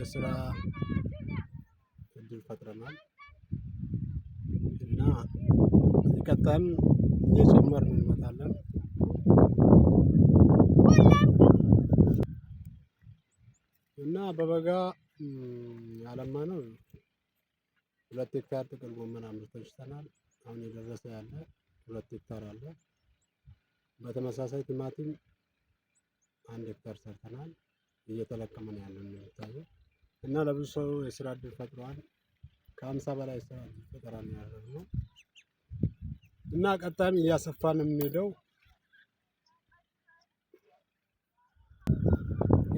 የስራ እድል ፈጥረናል እና ቀጣይም እየጨመርን እንመጣለን እና በበጋ ያለማነው 2 ሄክታር ጥቅል ጎመን አምርተናል። አሁን የደረሰ ያለ 2 ሄክታር አለ። በተመሳሳይ ቲማቲም 1 ሄክታር ሰርተናል። እየተለቀመ ነው ያለው የሚታየው እና ለብዙ ሰው የስራ እድል ፈጥሯል። ከ50 በላይ ስራ እድል ፈጠራ ነው ያደረግነው እና ቀጣይም እያሰፋን የምንሄደው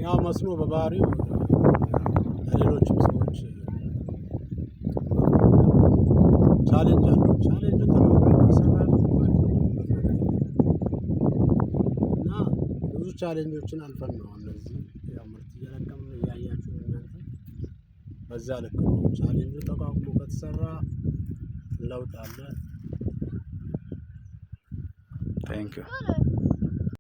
ያው መስኖ በባህሪው ለሌሎችም ሰዎች ቻሌንጅ አለው። ቻሌንጁ ተሰራል እና ብዙ ቻሌንጆችን አልፈን ነው እነዚህ ያው ምርት እየለቀምን እያያችሁ እናንተ በዛ ልክ ነው። ቻሌንጁ ተቋቁሞ ከተሰራ ለውጥ አለ። ቴንክ ዩ